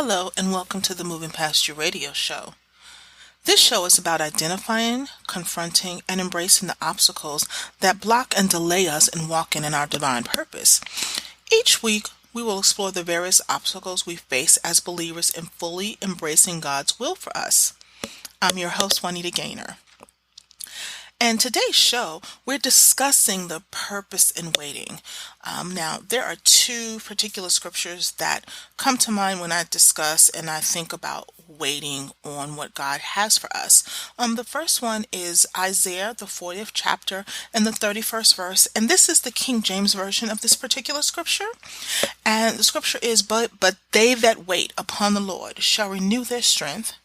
Hello, and welcome to the Moving Past You radio show. This show is about identifying, confronting, and embracing the obstacles that block and delay us in walking in our divine purpose. Each week, we will explore the various obstacles we face as believers in fully embracing God's will for us. I'm your host, Juanita Gaynor. And today's show, we're discussing the purpose in waiting. Now, there are two particular scriptures that come to mind when I discuss and I think about waiting on what God has for us. The first one is Isaiah, the 40th chapter, and the 31st verse. And this is the King James version of this particular scripture. And the scripture is, But they that wait upon the Lord shall renew their strength.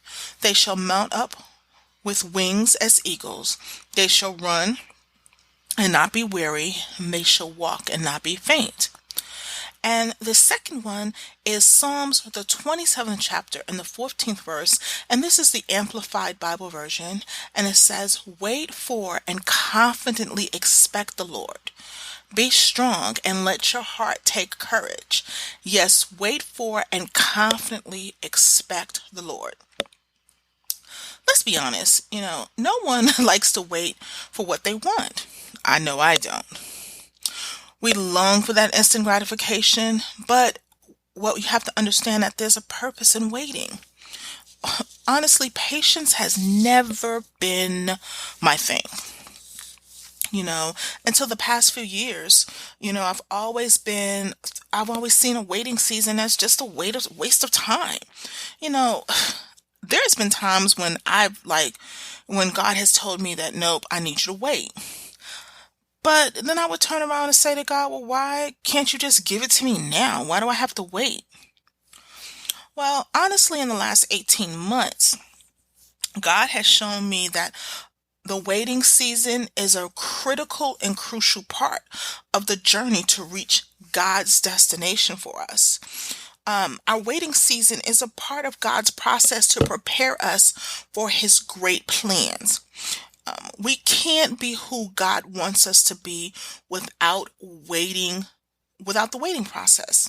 They shall mount up with wings as eagles. They shall run and not be weary, and they shall walk and not be faint. And the second one is Psalms, the 27th chapter and the 14th verse, and this is the Amplified Bible version, and it says, Wait for and confidently expect the Lord. Be strong and let your heart take courage. Yes, wait for and confidently expect the Lord. Let's be honest, no one likes to wait for what they want. I know I don't. We long for that instant gratification, but what you have to understand that there's a purpose in waiting. Honestly, patience has never been my thing. Until the past few years, I've always seen a waiting season as just a waste of time. There's been times when when God has told me that, nope, I need you to wait. But then I would turn around and say to God, well, why can't you just give it to me now? Why do I have to wait? Well, honestly, in the last 18 months, God has shown me that the waiting season is a critical and crucial part of the journey to reach God's destination for us. Our waiting season is a part of God's process to prepare us for His great plans. We can't be who God wants us to be without the waiting process.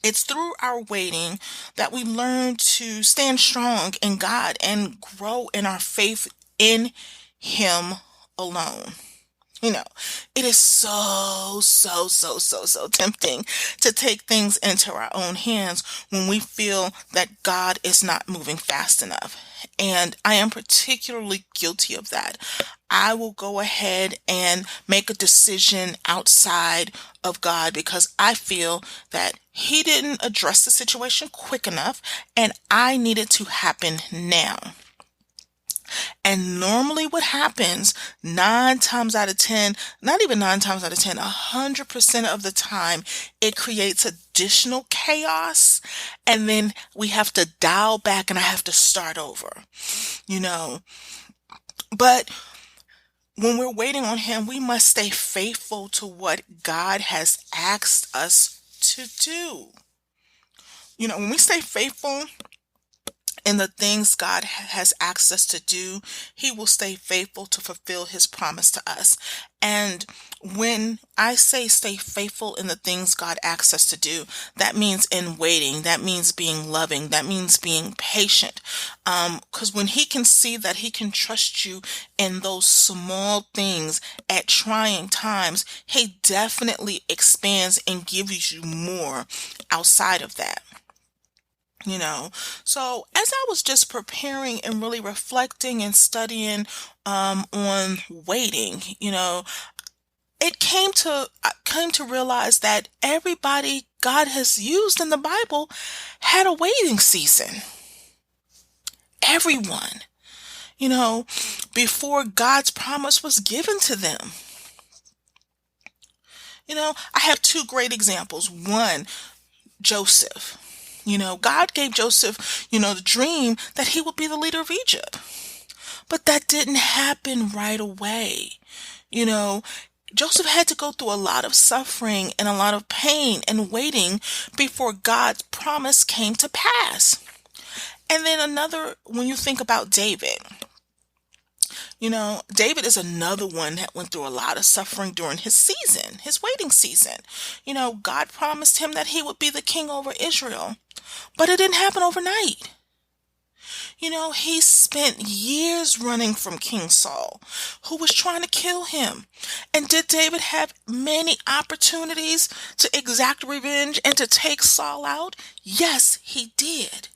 It's through our waiting that we learn to stand strong in God and grow in our faith in Him alone. It is so tempting to take things into our own hands when we feel that God is not moving fast enough. And I am particularly guilty of that. I will go ahead and make a decision outside of God because I feel that He didn't address the situation quick enough and I need it to happen now. And normally what happens 9 times out of 10, not even 9 times out of 10, 100% of the time, it creates additional chaos. And then we have to dial back and I have to start over, But when we're waiting on Him, we must stay faithful to what God has asked us to do. When we stay faithful in the things God has asked us to do, He will stay faithful to fulfill His promise to us. And when I say stay faithful in the things God asks us to do, that means in waiting, that means being loving, that means being patient. Because when He can see that He can trust you in those small things at trying times, He definitely expands and gives you more outside of that. So as I was just preparing and really reflecting and studying on waiting, it came to realize that everybody God has used in the Bible had a waiting season. Everyone, before God's promise was given to them. I have 2 great examples. One, Joseph. God gave Joseph, the dream that he would be the leader of Egypt. But that didn't happen right away. Joseph had to go through a lot of suffering and a lot of pain and waiting before God's promise came to pass. And then when you think about David, David is another one that went through a lot of suffering during his season, his waiting season. God promised him that he would be the king over Israel, but it didn't happen overnight. He spent years running from King Saul, who was trying to kill him. And did David have many opportunities to exact revenge and to take Saul out? Yes, he did.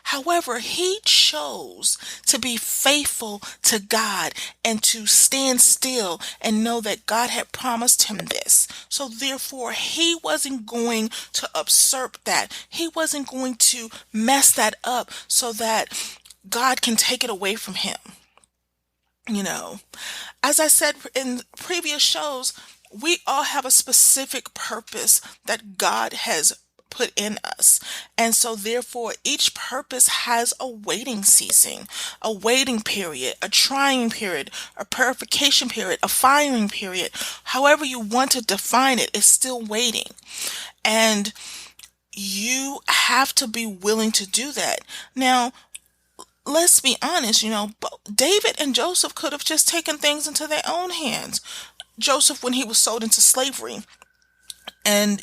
However, he chose to be faithful to God and to stand still and know that God had promised him this. So therefore, he wasn't going to usurp that. He wasn't going to mess that up so that God can take it away from him. As I said in previous shows, we all have a specific purpose that God has put in us. And so therefore each purpose has a waiting season, a waiting period, a trying period, a purification period, a firing period. However you want to define it, it's still waiting. And you have to be willing to do that. Now, let's be honest, David and Joseph could have just taken things into their own hands. Joseph, when he was sold into slavery, and,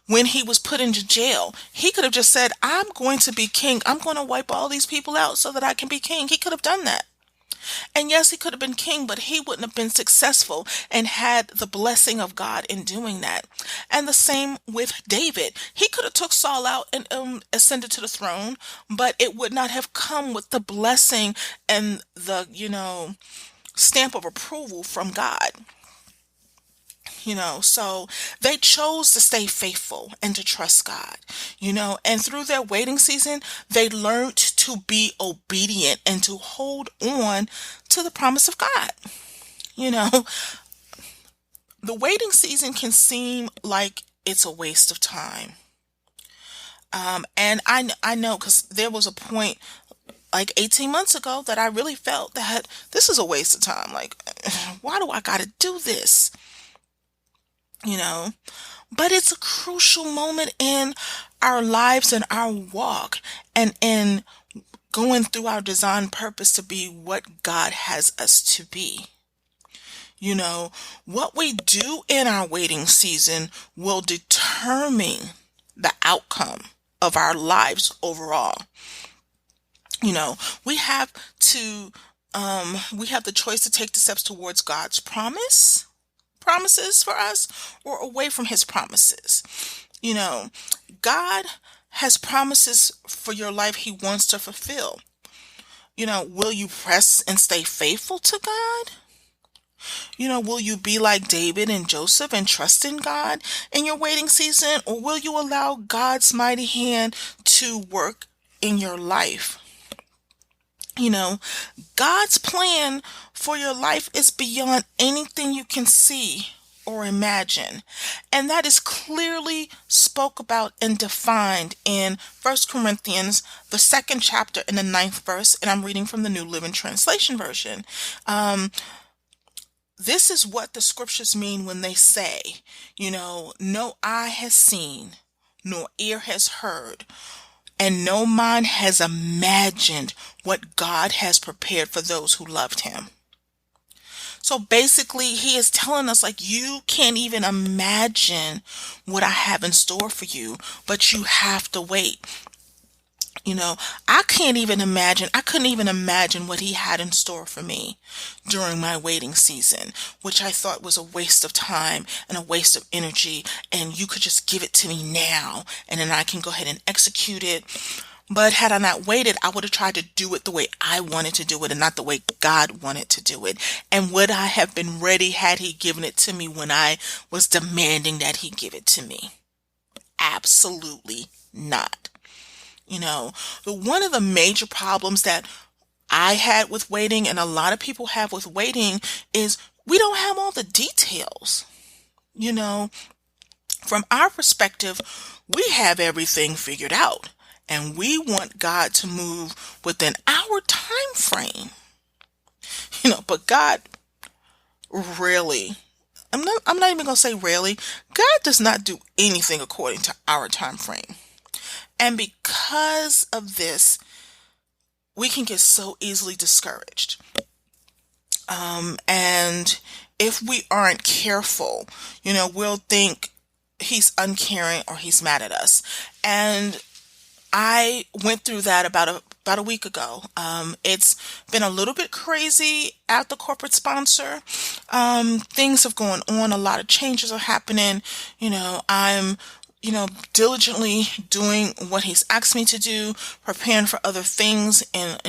when he was put into jail, he could have just said, I'm going to be king. I'm going to wipe all these people out so that I can be king. He could have done that. And yes, he could have been king, but he wouldn't have been successful and had the blessing of God in doing that. And the same with David. He could have took Saul out and ascended to the throne, but it would not have come with the blessing and the, stamp of approval from God. So they chose to stay faithful and to trust God, and through their waiting season, they learned to be obedient and to hold on to the promise of God. The waiting season can seem like it's a waste of time. And I know, because there was a point like 18 months ago that I really felt that this is a waste of time. Like, why do I got to do this? But it's a crucial moment in our lives and our walk and in going through our design purpose to be what God has us to be. What we do in our waiting season will determine the outcome of our lives overall. We have the choice to take the steps towards God's promises for us or away from his promises. God has promises for your life he wants to fulfill. Will you press and stay faithful to God? Will you be like David and Joseph and trust in God in your waiting season, or will you allow God's mighty hand to work in your life? God's plan for your life is beyond anything you can see or imagine. And that is clearly spoke about and defined in 1 Corinthians, the 2nd chapter in the 9th verse. And I'm reading from the New Living Translation version. This is what the scriptures mean when they say, no eye has seen, nor ear has heard, and no mind has imagined what God has prepared for those who loved him. So basically, he is telling us, like, you can't even imagine what I have in store for you, but you have to wait. I couldn't even imagine what he had in store for me during my waiting season, which I thought was a waste of time and a waste of energy. And you could just give it to me now, and then I can go ahead and execute it. But had I not waited, I would have tried to do it the way I wanted to do it and not the way God wanted to do it. And would I have been ready had he given it to me when I was demanding that he give it to me? Absolutely not. One of the major problems that I had with waiting, and a lot of people have with waiting, is we don't have all the details. From our perspective, we have everything figured out, and we want God to move within our time frame. But God really, I'm not even going to say really, God does not do anything according to our time frame. And because of this, we can get so easily discouraged. And if we aren't careful, we'll think he's uncaring or he's mad at us. And I went through that about a week ago. It's been a little bit crazy at the corporate sponsor. Things have gone on. A lot of changes are happening. I'm diligently doing what he's asked me to do, preparing for other things and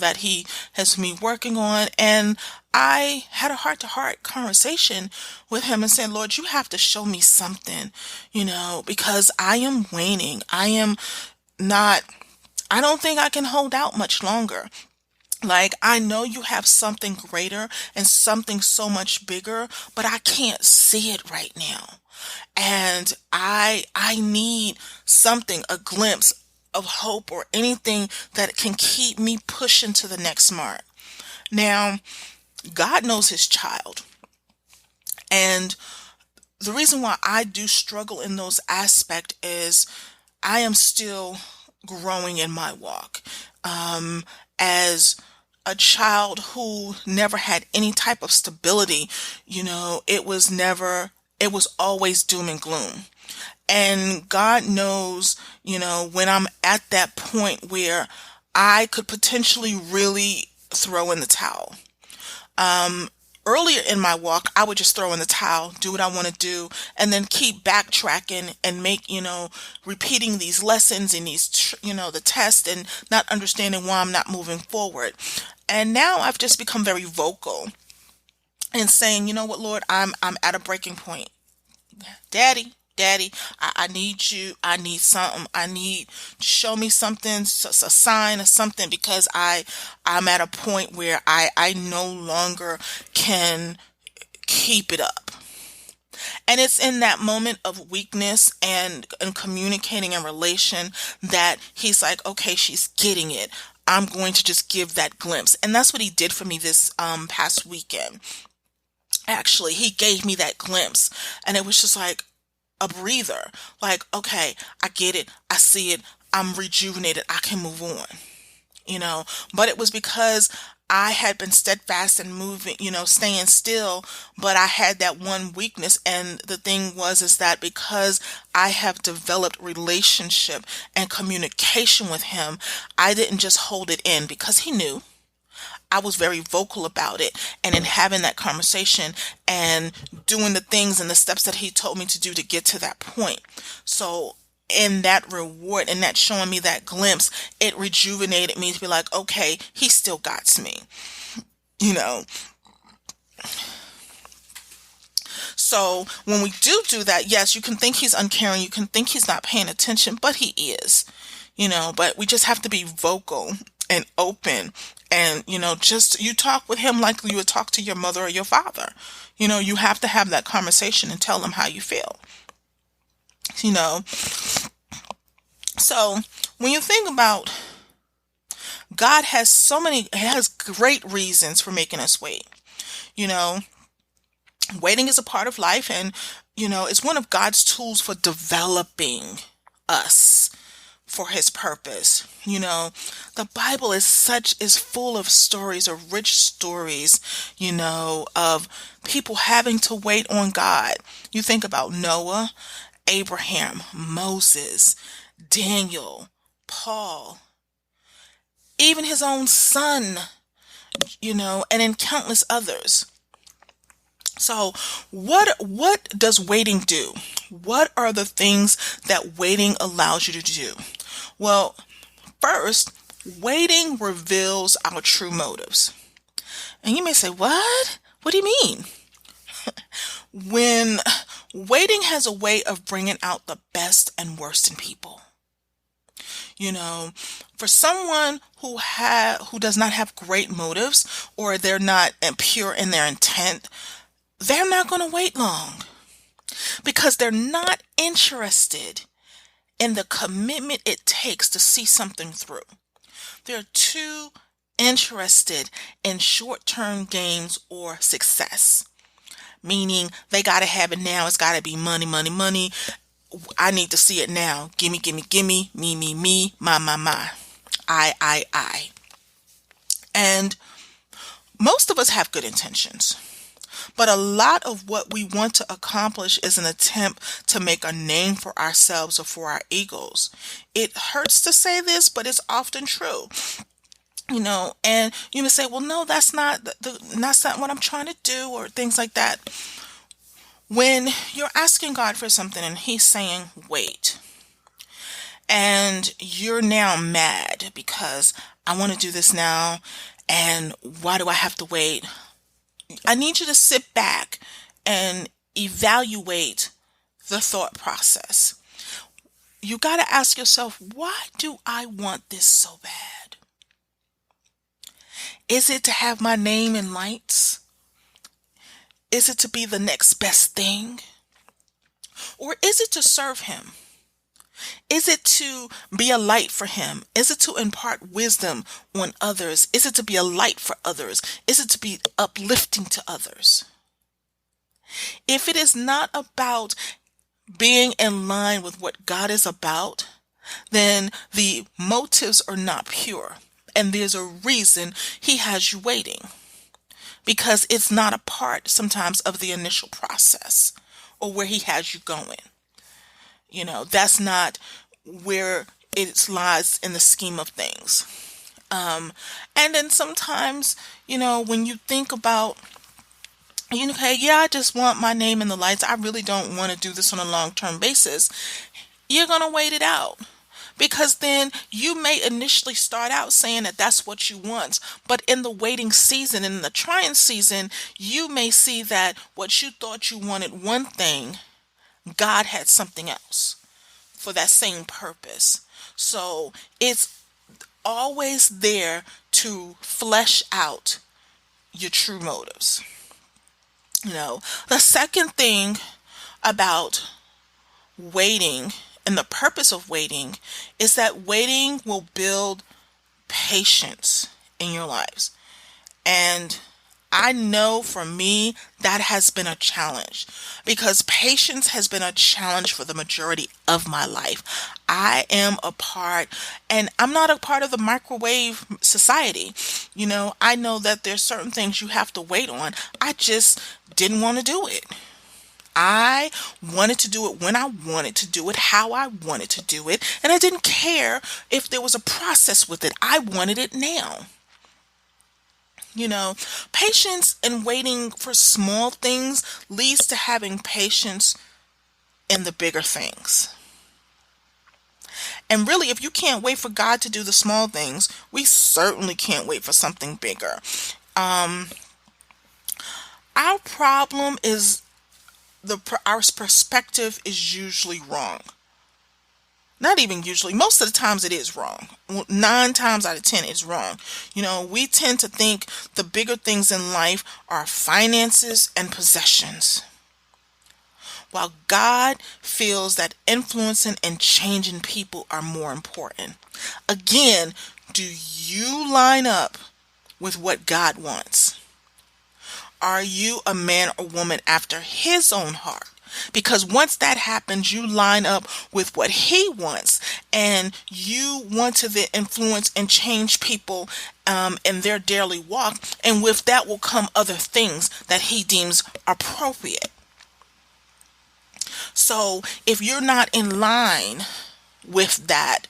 that he has me working on. And I had a heart-to-heart conversation with him and said, Lord, you have to show me something, because I am waning. I don't think I can hold out much longer. Like, I know you have something greater and something so much bigger, but I can't see it right now. And I need something, a glimpse of hope or anything that can keep me pushing to the next mark. Now, God knows his child. And the reason why I do struggle in those aspects is I am still growing in my walk. As a child who never had any type of stability, it was always doom and gloom. And God knows, when I'm at that point where I could potentially really throw in the towel. Earlier in my walk, I would just throw in the towel, do what I want to do, and then keep backtracking and make, repeating these lessons and these, the test and not understanding why I'm not moving forward. And now I've just become very vocal and saying, you know what, Lord, I'm at a breaking point. Daddy, I need you. I need something. Show me something, a sign or something, because I'm at a point where I no longer can keep it up. And it's in that moment of weakness and communicating in relation that he's like, okay, she's getting it. I'm going to just give that glimpse. And that's what he did for me this past weekend. Actually, he gave me that glimpse, and it was just like a breather. Like, okay, I get it. I see it. I'm rejuvenated. I can move on, but it was because I had been steadfast and moving, staying still, but I had that one weakness. And the thing is that because I have developed relationship and communication with him, I didn't just hold it in because he knew. I was very vocal about it, and in having that conversation and doing the things and the steps that he told me to do to get to that point. So in that reward and that showing me that glimpse, it rejuvenated me to be like, okay, he still got me, So when we do that, yes, you can think he's uncaring, you can think he's not paying attention, but he is, but we just have to be vocal and open. And, just you talk with him like you would talk to your mother or your father. You have to have that conversation and tell them how you feel. So when you think about God has great reasons for making us wait. Waiting is a part of life, and, it's one of God's tools for developing us for his purpose. The Bible is full of stories, of rich stories, of people having to wait on God. You think about Noah, Abraham, Moses, Daniel, Paul, even his own son, and in countless others. So what does waiting do? What are the things that waiting allows you to do? Well, first, waiting reveals our true motives. And you may say, what? What do you mean? When waiting has a way of bringing out the best and worst in people. For someone who does not have great motives, or they're not pure in their intent, they're not going to wait long because they're not interested in the commitment it takes to see something through. They're too interested in short-term gains or success, meaning they got to have it now. It's got to be money, money, money. I need to see it now. Gimme, gimme, gimme, me, my, I. And Most of us have good intentions, but a lot of what we want to accomplish is an attempt to make a name for ourselves or for our egos. It hurts to say this, but it's often true. And you may say, well, no, that's not what I'm trying to do, or things like that. When you're asking God for something and he's saying, wait, and you're now mad because I want to do this now, and why do I have to wait? I need you to sit back and evaluate the thought process. You got to ask yourself, why do I want this so bad? Is it to have my name in lights? Is it to be the next best thing? Or is it to serve him? Is it to be a light for him? Is it to impart wisdom on others? Is it to be a light for others? Is it to be uplifting to others? If it is not about being in line with what God is about, then the motives are not pure. And there's a reason he has you waiting. Because it's not a part sometimes of the initial process or where he has you going. That's not where it lies in the scheme of things. And then sometimes, when you think about, okay, yeah, I just want my name in the lights. I really don't want to do this on a long-term basis. You're going to wait it out. Because then you may initially start out saying that that's what you want. But in the waiting season, in the trying season, you may see that what you thought you wanted one thing, God had something else for that same purpose. So it's always there to flesh out your true motives. The second thing about waiting and the purpose of waiting is that waiting will build patience in your lives. And I know for me that has been a challenge because patience has been a challenge for the majority of my life. And I'm not a part of the microwave society. I know that there's certain things you have to wait on. I just didn't want to do it. I wanted to do it when I wanted to do it, how I wanted to do it, and I didn't care if there was a process with it. I wanted it now. Patience and waiting for small things leads to having patience in the bigger things. And really, if you can't wait for God to do the small things, we certainly can't wait for something bigger. Our problem is our perspective is usually wrong. Not even usually. Most of the times it is wrong. 9 times out of 10 it's wrong. We tend to think the bigger things in life are finances and possessions. While God feels that influencing and changing people are more important. Again, do you line up with what God wants? Are you a man or woman after his own heart? Because once that happens, you line up with what he wants and you want to then influence and change people in their daily walk. And with that will come other things that he deems appropriate. So if you're not in line with that,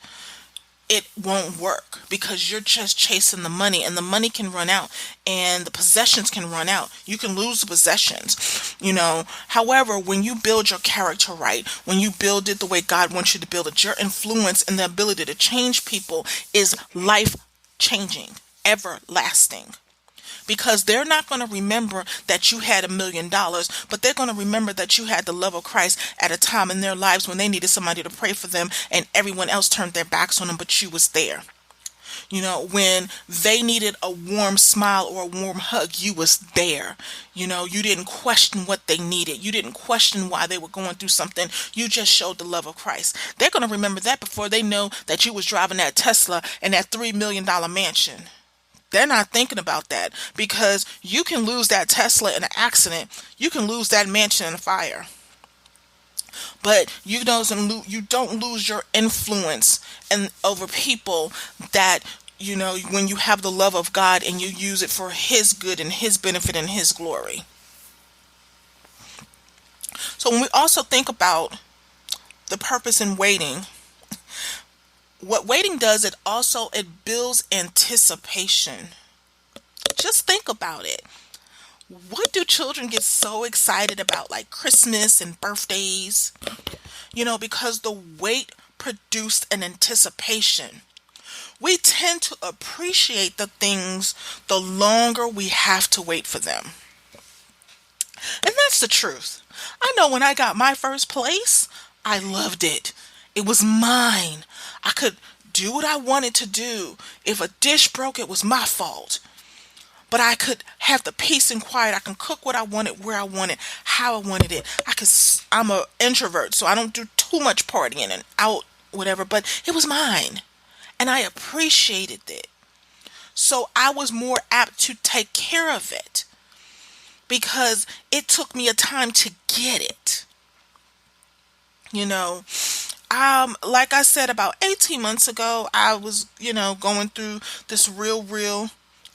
it won't work because you're just chasing the money and the money can run out and the possessions can run out. You can lose the possessions, However, when you build your character right, when you build it the way God wants you to build it, your influence and the ability to change people is life changing, everlasting. Because they're not going to remember that you had $1 million, but they're going to remember that you had the love of Christ at a time in their lives when they needed somebody to pray for them and everyone else turned their backs on them, but you was there. When they needed a warm smile or a warm hug, you was there. You didn't question what they needed. You didn't question why they were going through something. You just showed the love of Christ. They're going to remember that before they know that you was driving that Tesla and that $3 million mansion. They're not thinking about that because you can lose that Tesla in an accident. You can lose that mansion in a fire. But you don't lose your influence and over people that when you have the love of God and you use it for his good and his benefit and his glory. So when we also think about the purpose in waiting, what waiting does, it builds anticipation. Just think about it. What do children get so excited about, like Christmas and birthdays? Because the wait produced an anticipation. We tend to appreciate the things the longer we have to wait for them. And that's the truth. I know when I got my first place, I loved it. It was mine. I could do what I wanted to do. If a dish broke, it was my fault. But I could have the peace and quiet. I can cook what I wanted, where I wanted, how I wanted it. I'm an introvert, so I don't do too much partying and out, whatever, but it was mine. And I appreciated it. So I was more apt to take care of it because it took me a time to get it. Like I said, about 18 months ago, I was, going through this real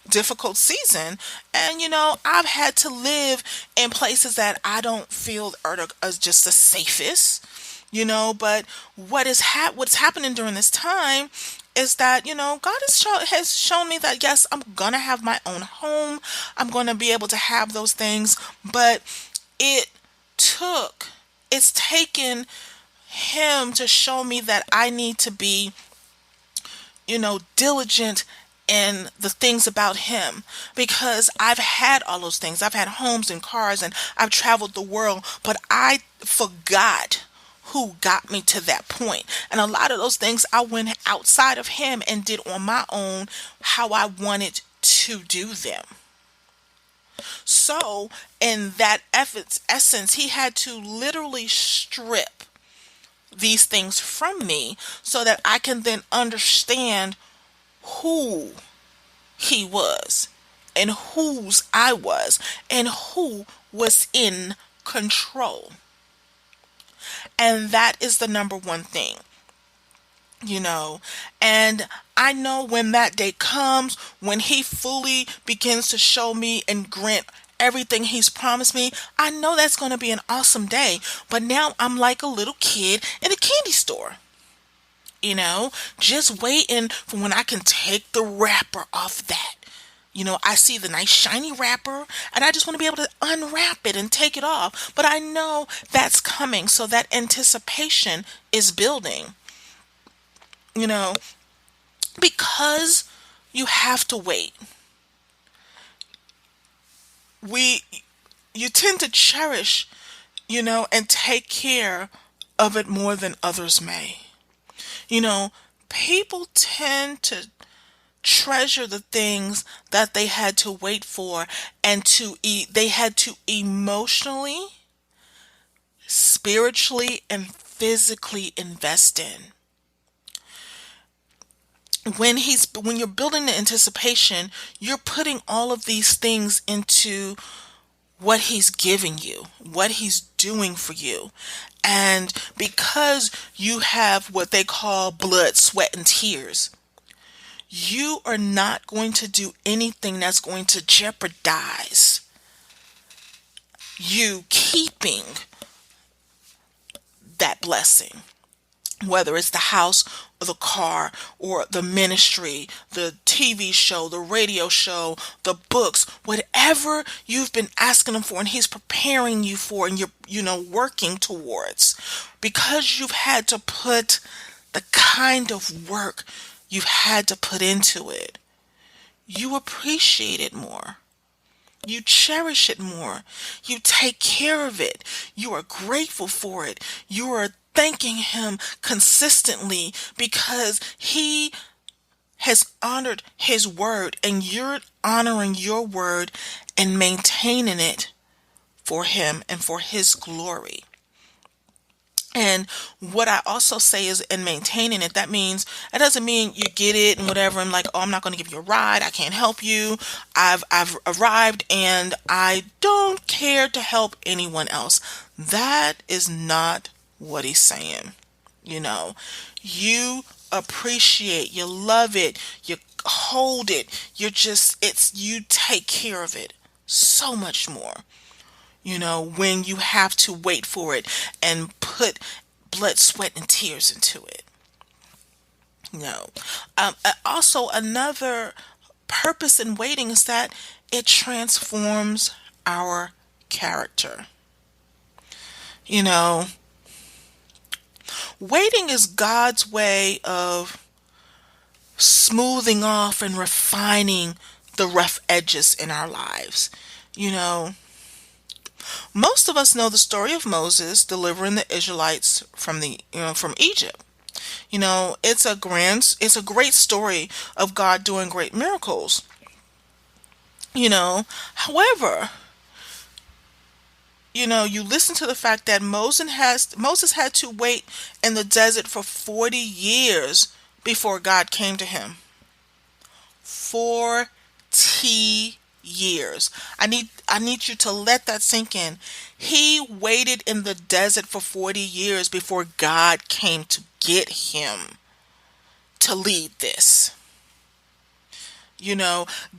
difficult season. And, I've had to live in places that I don't feel are just the safest, but what's happening during this time is that, God has shown me that, yes, I'm going to have my own home. I'm going to be able to have those things. But it's taken him to show me that I need to be, diligent in the things about him, because I've had all those things. I've had homes and cars and I've traveled the world, but I forgot who got me to that point. And a lot of those things I went outside of him and did on my own how I wanted to do them. So in that essence, he had to literally strip these things from me so that I can then understand who he was and whose I was and who was in control. And that is the number one thing, and I know when that day comes, when he fully begins to show me and grant everything he's promised me, I know that's going to be an awesome day. But now I'm like a little kid in a candy store, just waiting for when I can take the wrapper off that. I see the nice shiny wrapper and I just want to be able to unwrap it and take it off. But I know that's coming. So that anticipation is building, because you have to wait. You tend to cherish, and take care of it more than others may. People tend to treasure the things that they had to wait for and they had to emotionally, spiritually, and physically invest in. When you're building the anticipation, you're putting all of these things into what he's giving you, what he's doing for you. And because you have what they call blood, sweat, and tears, you are not going to do anything that's going to jeopardize you keeping that blessing. Whether it's the house or the car or the ministry, the TV show, the radio show, the books, whatever you've been asking him for and he's preparing you for and you're working towards, because you've had to put the kind of work you've had to put into it, you appreciate it more. You cherish it more. You take care of it. You are grateful for it. You are thanking him consistently because he has honored his word, and you're honoring your word and maintaining it for him and for his glory. And what I also say is in maintaining it, that doesn't mean you get it and whatever and like, oh, I'm not going to give you a ride. I can't help you. I've arrived and I don't care to help anyone else. That is not what he's saying. You appreciate, you love it, you hold it. You take care of it so much more, when you have to wait for it and put blood, sweat, and tears into it. No. Also, another purpose in waiting is that it transforms our character. You know, Waiting is God's way of smoothing off and refining the rough edges in our lives. You know, most of us know the story of Moses delivering the Israelites from Egypt. It's a great story of God doing great miracles. However, you listen to the fact that Moses had to wait in the desert for 40 years before God came to him. 40 years. I need you to let that sink in. He waited in the desert for 40 years before God came to get him to lead this.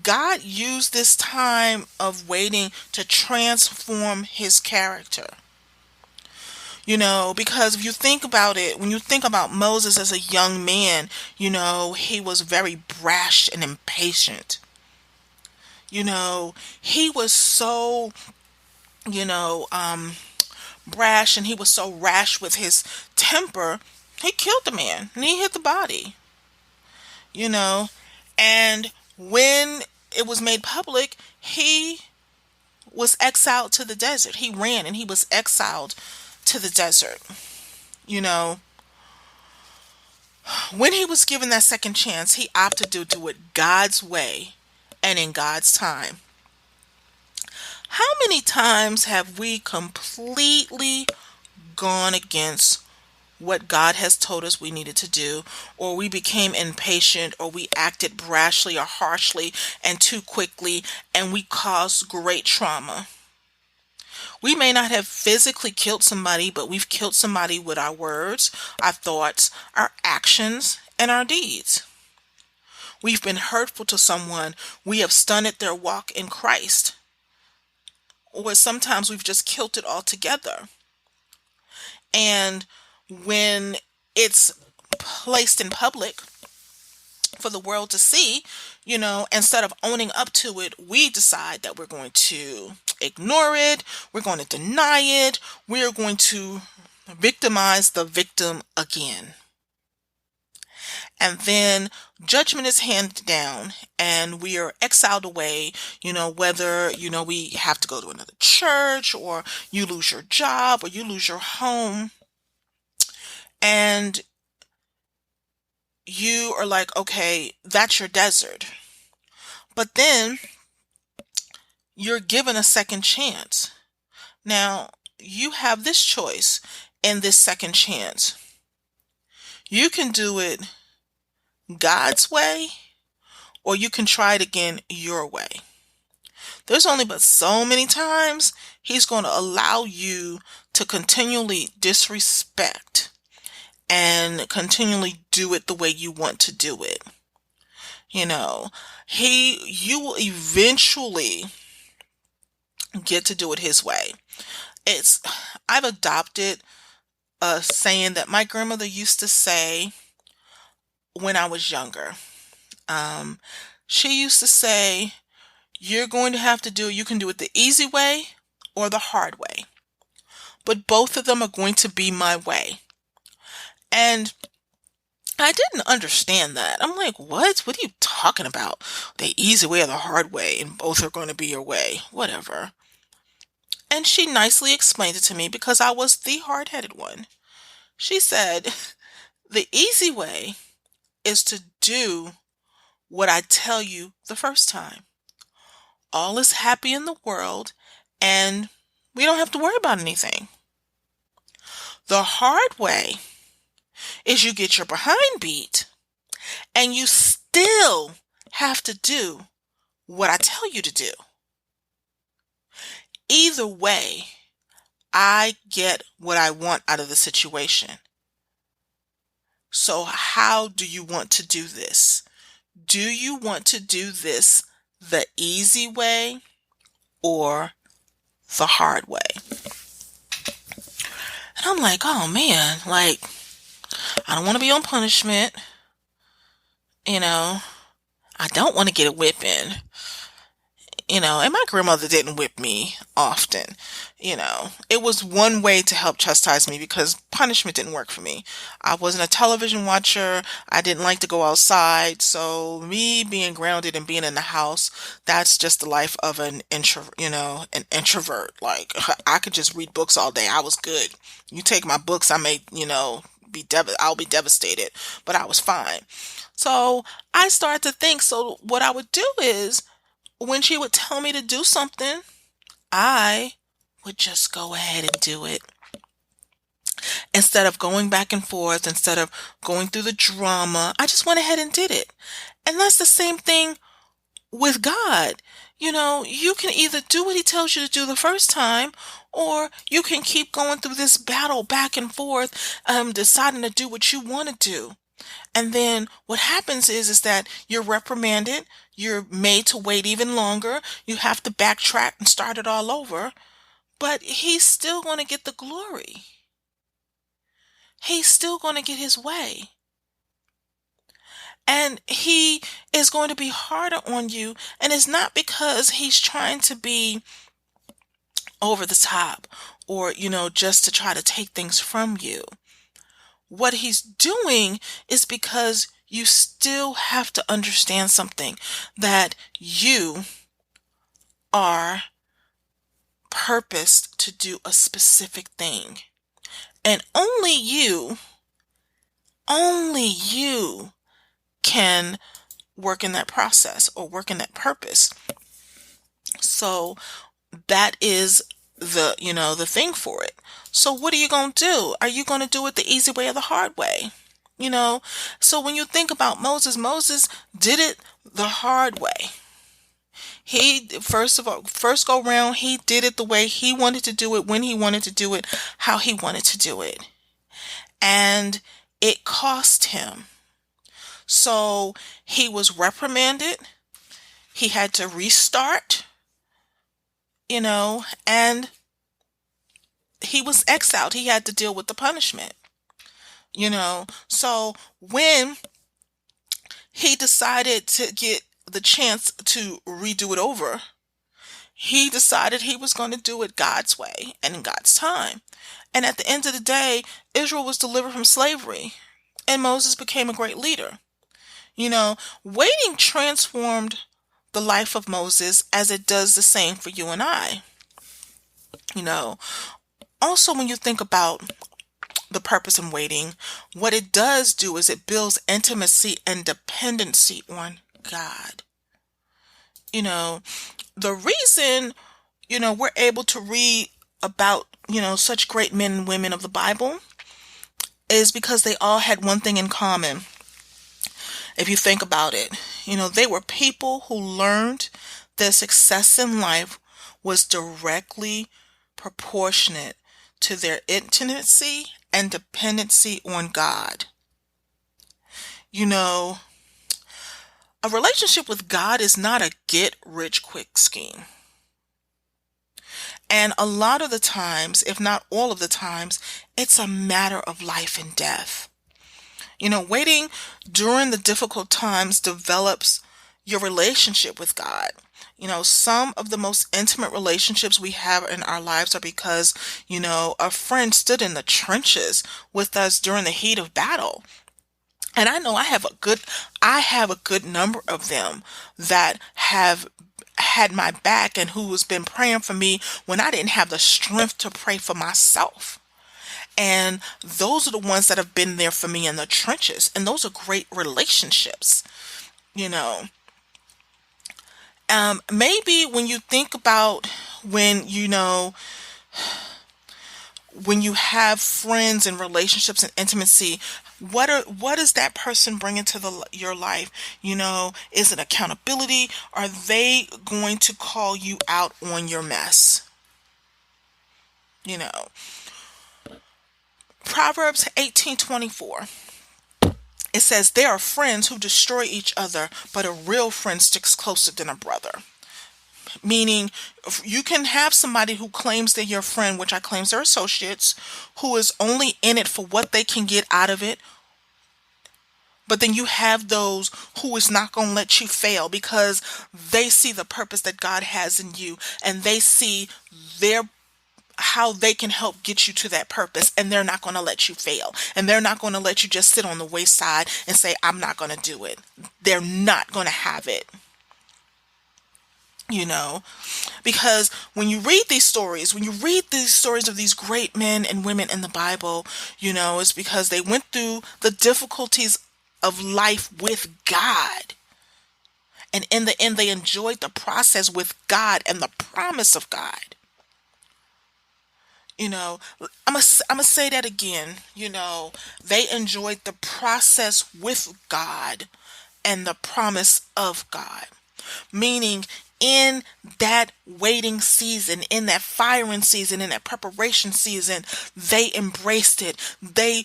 God used this time of waiting to transform his character. Because if you think about it, when you think about Moses as a young man, he was very brash and impatient. He was so, you know, um, brash, and he was so rash with his temper, he killed the man and he hit the body, you know. And when it was made public, he was exiled to the desert. He ran and he was exiled to the desert. You know, when he was given that second chance, he opted to do it God's way and in God's time. How many times have we completely gone against what God has told us we needed to do, or we became impatient, or we acted brashly or harshly and too quickly, and we caused great trauma? We may not have physically killed somebody, but we've killed somebody with our words, our thoughts, our actions, and our deeds. We've been hurtful to someone. We have stunted their walk in Christ. Or sometimes we've just killed it altogether. And when it's placed in public for the world to see, instead of owning up to it, we decide that we're going to ignore it, we're going to deny it, we're going to victimize the victim again. And then judgment is handed down and we are exiled away, whether, we have to go to another church, or you lose your job, or you lose your home. And you are like, okay, that's your desert. But then you're given a second chance. Now, you have this choice in this second chance. You can do it God's way, or you can try it again your way. There's only but so many times he's going to allow you to continually disrespect and continually do it the way you want to do it. You will eventually get to do it his way. I've adopted a saying that my grandmother used to say when I was younger. She used to say, you can do it the easy way or the hard way. But both of them are going to be my way. And I didn't understand that. I'm like, what? What are you talking about? The easy way or the hard way, and both are going to be your way. Whatever. And she nicely explained it to me because I was the hard-headed one. She said, the easy way is to do what I tell you the first time. All is happy in the world, and we don't have to worry about anything. The hard way is you get your behind beat, and you still have to do what I tell you to do. Either way, I get what I want out of the situation. So how do you want to do this? Do you want to do this the easy way or the hard way? And I'm like, oh man, like, I don't want to be on punishment. You know, I don't want to get a whipping. And my grandmother didn't whip me often. It was one way to help chastise me because punishment didn't work for me. I wasn't a television watcher. I didn't like to go outside. So me being grounded and being in the house, that's just the life of an introvert. Like I could just read books all day. I was good. You take my books, I may, I'll be devastated, but I was fine. So I started to think, so what I would do is when she would tell me to do something, I would just go ahead and do it. Instead of going back and forth, instead of going through the drama, I just went ahead and did it. And that's the same thing with God. You can either do what he tells you to do the first time, or you can keep going through this battle back and forth, deciding to do what you want to do. And then what happens is that you're reprimanded, you're made to wait even longer, you have to backtrack and start it all over, but he's still going to get the glory. He's still going to get his way. And he is going to be harder on you, and it's not because he's trying to be over the top or, just to try to take things from you. What he's doing is because you still have to understand something, that you are purposed to do a specific thing. And only you can work in that process or work in that purpose. So that is the thing for it. So what are you going to do? Are you going to do it the easy way or the hard way? So when you think about Moses did it the hard way. He, first go round, he did it the way he wanted to do it, when he wanted to do it, how he wanted to do it. And it cost him. So he was reprimanded. He had to restart, and he was exiled. He had to deal with the punishment, So when he decided to get the chance to redo it over, he decided he was going to do it God's way and in God's time. And at the end of the day, Israel was delivered from slavery, and Moses became a great leader. Waiting transformed the life of Moses as it does the same for you and I. Also, when you think about the purpose in waiting, what it does do is it builds intimacy and dependency on God. The reason, we're able to read about, such great men and women of the Bible is because they all had one thing in common. If you think about it, they were people who learned that success in life was directly proportionate to their intimacy and dependency on God. A relationship with God is not a get-rich-quick scheme. And a lot of the times, if not all of the times, it's a matter of life and death. Waiting during the difficult times develops your relationship with God. Some of the most intimate relationships we have in our lives are because, a friend stood in the trenches with us during the heat of battle. And I know I have a good number of them that have had my back and who has been praying for me when I didn't have the strength to pray for myself. And those are the ones that have been there for me in the trenches. And those are great relationships, Maybe when you think about when you have friends and relationships and intimacy, what is that person bringing to your life? Is it accountability? Are they going to call you out on your mess? Proverbs 18:24. It says, there are friends who destroy each other, but a real friend sticks closer than a brother. Meaning, you can have somebody who claims they're your friend, which I claims they're associates, who is only in it for what they can get out of it. But then you have those who is not going to let you fail because they see the purpose that God has in you, and they see their how they can help get you to that purpose, and they're not going to let you fail, and they're not going to let you just sit on the wayside and say, I'm not going to do it. They're not going to have it. Because when you read these stories of these great men and women in the Bible, it's because they went through the difficulties of life with God. And in the end, they enjoyed the process with God and the promise of God. I'm gonna say that again. They enjoyed the process with God and the promise of God. Meaning, in that waiting season, in that firing season, in that preparation season, they embraced it. They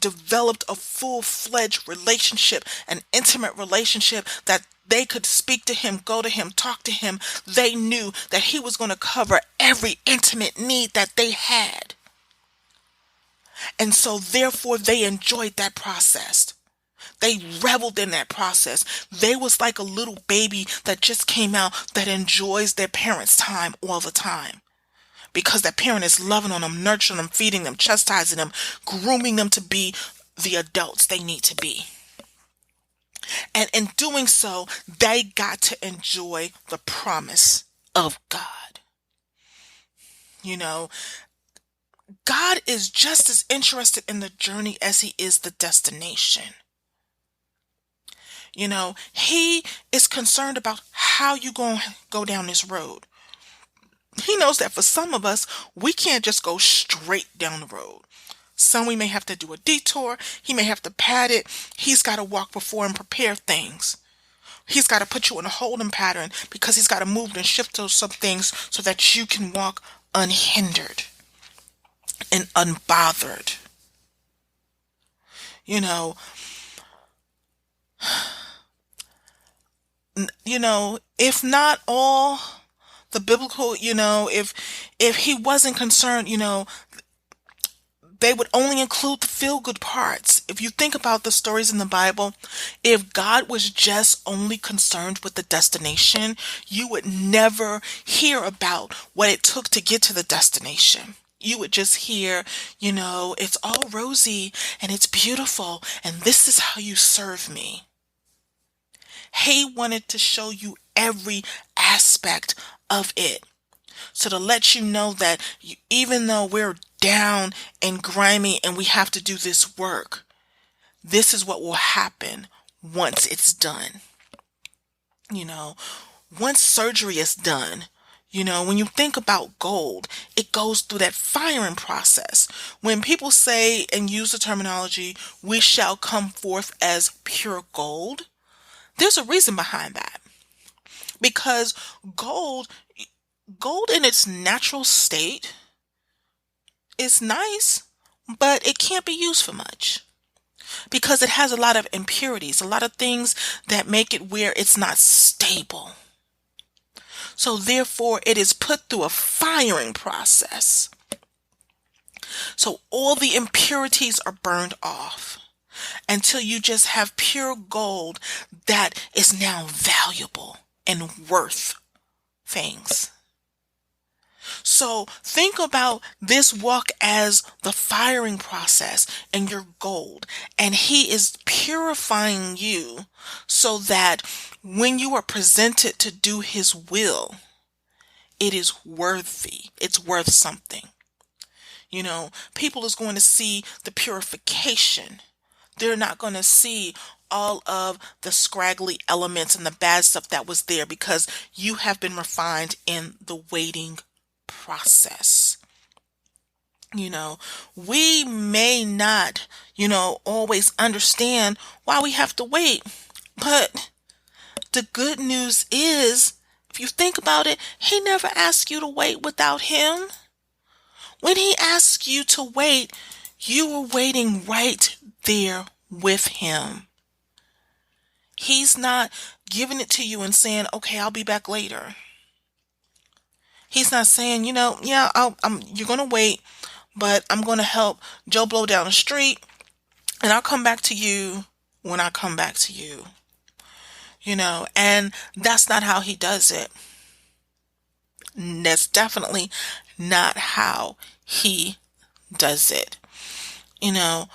developed a full-fledged relationship, an intimate relationship that they could speak to him, go to him, talk to him. They knew that he was going to cover every intimate need that they had. And so therefore they enjoyed that process. They reveled in that process. They was like a little baby that just came out that enjoys their parents' time all the time. Because that parent is loving on them, nurturing them, feeding them, chastising them, grooming them to be the adults they need to be. And in doing so, they got to enjoy the promise of God. God is just as interested in the journey as he is the destination. He is concerned about how you going to go down this road. He knows that for some of us, we can't just go straight down the road. Some we may have to do a detour. He may have to pad it. He's got to walk before and prepare things. He's got to put you in a holding pattern because he's got to move and shift those some things so that you can walk unhindered and unbothered. If not all the biblical, if he wasn't concerned, they would only include the feel-good parts. If you think about the stories in the Bible, if God was just only concerned with the destination, you would never hear about what it took to get to the destination. You would just hear, it's all rosy and it's beautiful and this is how you serve me. He wanted to show you every aspect of it. So to let you know that even though we're down and grimy and we have to do this work, this is what will happen once it's done. Once surgery is done, when you think about gold, it goes through that firing process. When people say and use the terminology, we shall come forth as pure gold, there's a reason behind that. Because gold in its natural state is nice, but it can't be used for much. Because it has a lot of impurities, a lot of things that make it where it's not stable. So therefore, it is put through a firing process. So all the impurities are burned off until you just have pure gold that is now valuable and worth things. So think about this walk as the firing process and your gold. And he is purifying you so that when you are presented to do his will, it is worthy. It's worth something. People is going to see the purification. They're not going to see all of the scraggly elements and the bad stuff that was there because you have been refined in the waiting process. We may not, always understand why we have to wait. But the good news is, if you think about it, he never asked you to wait without him. When he asked you to wait, you were waiting right there with him. He's not giving it to you and saying, okay, I'll be back later. He's not saying, yeah, you're going to wait, but I'm going to help Joe Blow down the street and I'll come back to you when I come back to you. And that's not how he does it. That's definitely not how he does it. You know,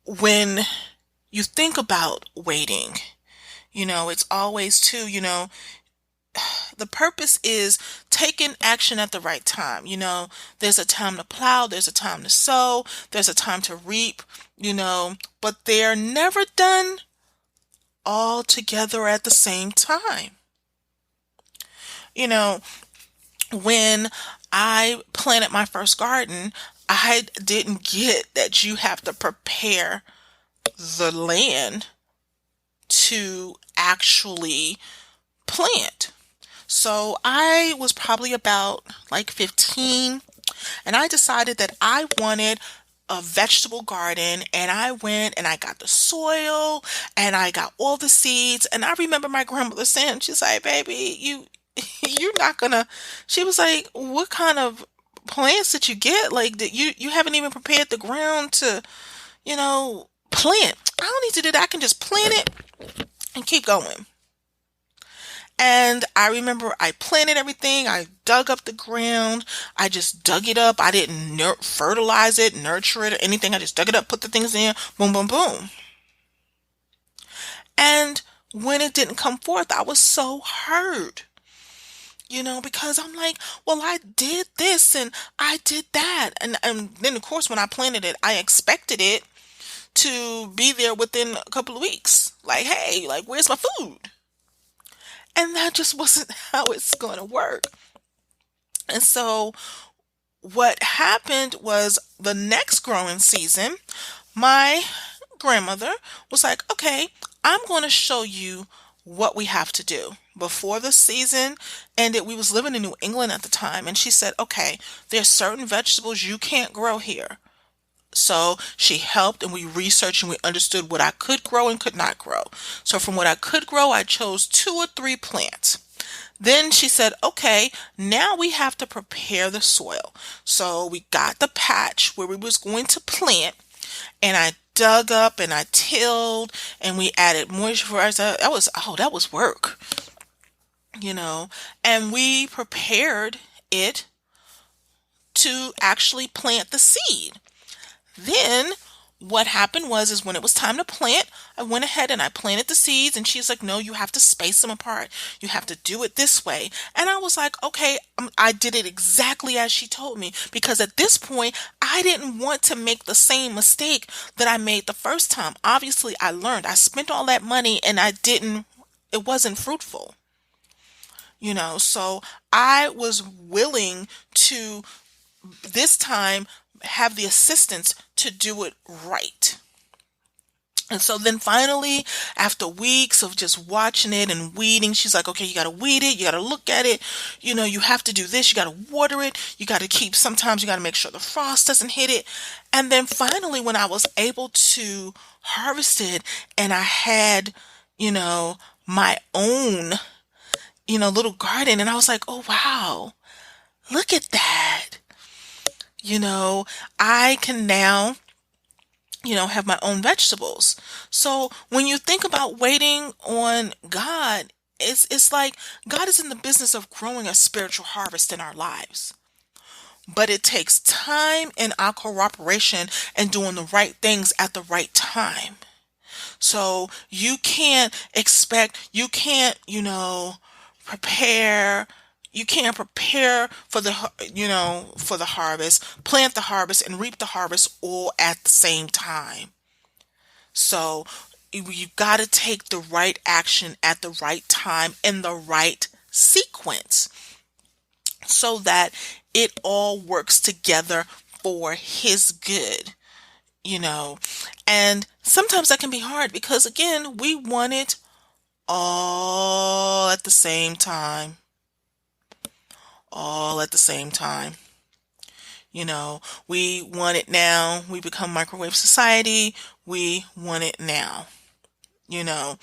when you think about waiting, it's always the purpose is taking action at the right time. There's a time to plow, there's a time to sow, there's a time to reap, but they're never done all together at the same time. When I planted my first garden, I didn't get that you have to prepare the land to actually plant. So I was probably about like 15, and I decided that I wanted a vegetable garden, and I went and I got the soil and I got all the seeds. And I remember my grandmother saying, she's like, baby, you're not gonna, she was like, what kind of plants did you get? Like, you haven't even prepared the ground to, plant. I don't need to do that. I can just plant it and keep going. And I remember I planted everything. I dug up the ground. I just dug it up. I didn't fertilize it, nurture it, or anything. I just dug it up, put the things in, boom, boom, boom. And when it didn't come forth, I was so hurt. Because I'm like, well, I did this and I did that. And then, of course, when I planted it, I expected it to be there within a couple of weeks. Like, hey, like, where's my food? And that just wasn't how it's going to work. And so what happened was the next growing season, my grandmother was like, okay, I'm going to show you what we have to do. Before the season ended, we was living in New England at the time, and she said, okay, there's certain vegetables you can't grow here. So she helped, and we researched and we understood what I could grow and could not grow. So from what I could grow, I chose 2 or 3 plants. Then she said, okay, now we have to prepare the soil. So we got the patch where we was going to plant, and I dug up and I tilled and we added moisturizer. That was work, and we prepared it to actually plant the seed. Then what happened is when it was time to plant, I went ahead and I planted the seeds, and she's like, no, you have to space them apart. You have to do it this way. And I was like, okay, I did it exactly as she told me, because at this point, I didn't want to make the same mistake that I made the first time. Obviously, I learned. I spent all that money and it wasn't fruitful. So I was willing to this time have the assistance to do it right. And so then finally, after weeks of just watching it and weeding, she's like, okay, you got to weed it. You got to look at it. You have to do this. You got to water it. Sometimes you got to make sure the frost doesn't hit it. And then finally, when I was able to harvest it and I had, my own, little garden, and I was like, oh, wow, look at that. I can now, have my own vegetables. So when you think about waiting on God, it's like God is in the business of growing a spiritual harvest in our lives. But it takes time and our cooperation and doing the right things at the right time. So you can't prepare. You can't prepare for the harvest, plant the harvest, and reap the harvest all at the same time. So you've got to take the right action at the right time in the right sequence so that it all works together for His good, And sometimes that can be hard because, again, we want it all at the same time. All at the same time. We want it now. We become microwave society. We want it now. You know,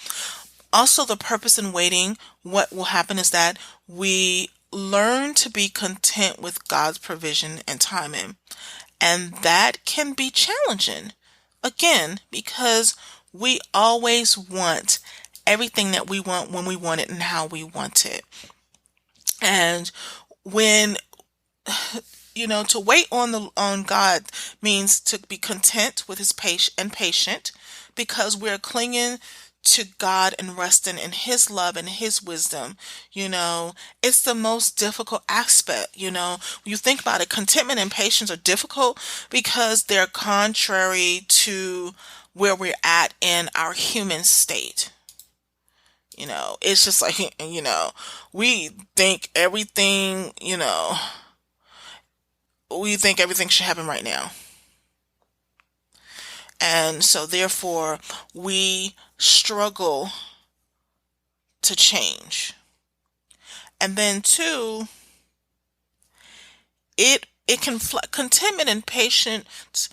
Also, the purpose in waiting, what will happen is that we learn to be content with God's provision and timing. And that can be challenging, again, because we always want everything that we want when we want it and how we want it. And when to wait on God means to be content with his patient because we're clinging to God and resting in his love and his wisdom. It's the most difficult aspect. When you think about it, contentment and patience are difficult because they're contrary to where we're at in our human state. It's just like, we think everything, we think everything should happen right now. And so therefore we struggle to change. And then two, contentment and patience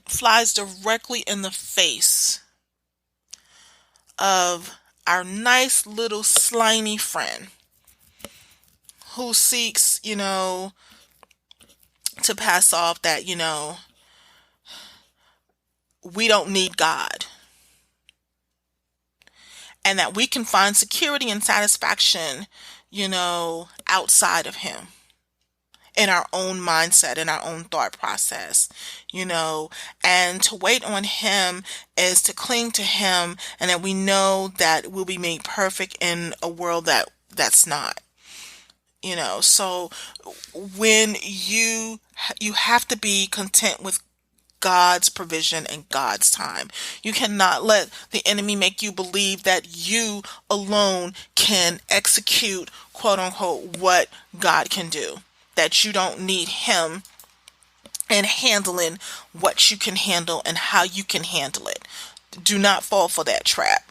flies directly in the face of our nice little slimy friend who seeks, to pass off that, we don't need God, and that we can find security and satisfaction, outside of him, in our own mindset, in our own thought process, and to wait on him is to cling to him, and that we know that we'll be made perfect in a world that's not. So when you have to be content with God's provision and God's time. You cannot let the enemy make you believe that you alone can execute, quote unquote, what God can do. That you don't need him in handling what you can handle and how you can handle it. Do not fall for that trap,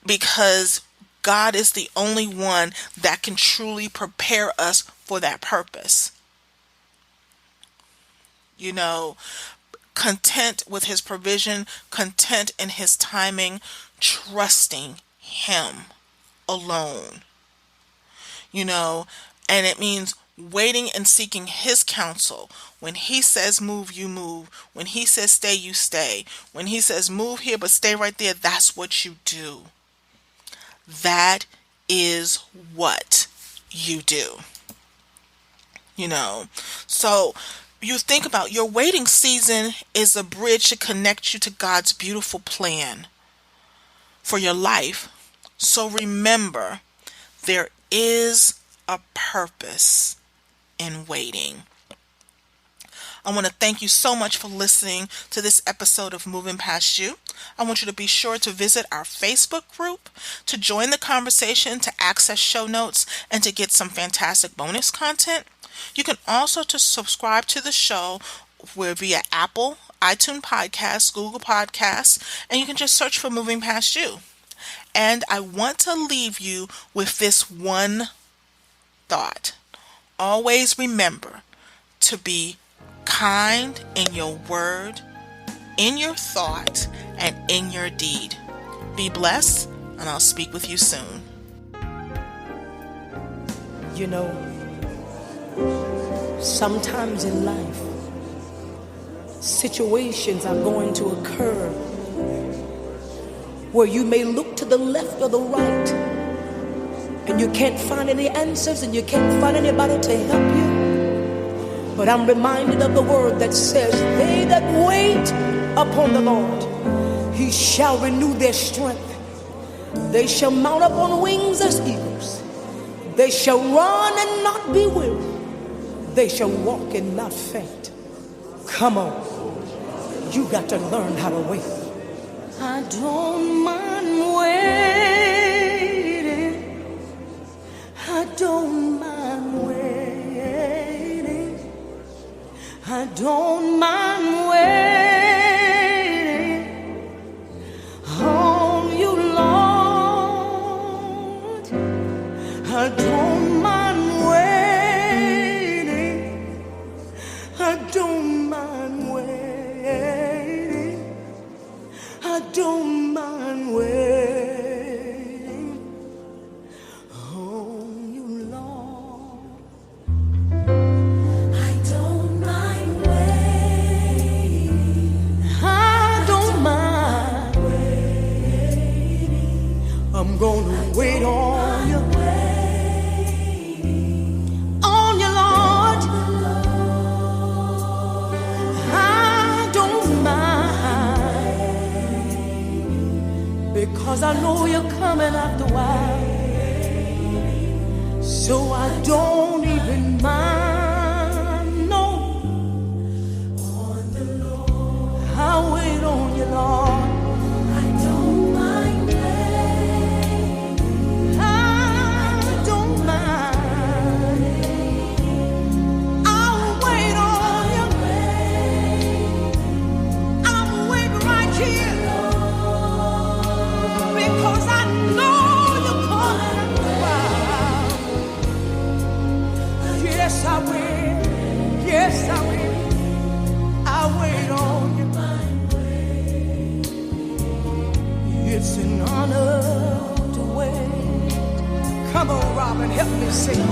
because God is the only one that can truly prepare us for that purpose. Content with his provision, content in his timing, trusting him alone. And it means waiting and seeking his counsel. When he says move, you move. When he says stay, you stay. When he says move here but stay right there, that's what you do. That is what you do. So you think about your waiting season is a bridge to connect you to God's beautiful plan for your life. So remember, there is a purpose in waiting. I want to thank you so much for listening to this episode of Moving Past You. I want you to be sure to visit our Facebook group to join the conversation, to access show notes, and to get some fantastic bonus content. You can also subscribe to the show via Apple, iTunes Podcasts, Google Podcasts, and you can just search for Moving Past You. And I want to leave you with this one thought. Always remember to be kind in your word, in your thought, and in your deed. Be blessed, and I'll speak with you soon. Sometimes in life, situations are going to occur where you may look to the left or the right and you can't find any answers and you can't find anybody to help you. But I'm reminded of the word that says, they that wait upon the Lord, he shall renew their strength. They shall mount up on wings as eagles. They shall run and not be weary. They shall walk and not faint. Come on. You got to learn how to wait. I don't mind waiting. I don't mind waiting. I don't mind waiting on you, Lord. I don't mind waiting so I don't even mind. No, I wait on you, Lord. I don't mind waiting. I don't mind. I'll wait on you. I'm waiting right here because I know you're coming. Yes, I will. Yes, I will. I'll wait on you. It's an honor to wait. Come on, Robin, help me sing.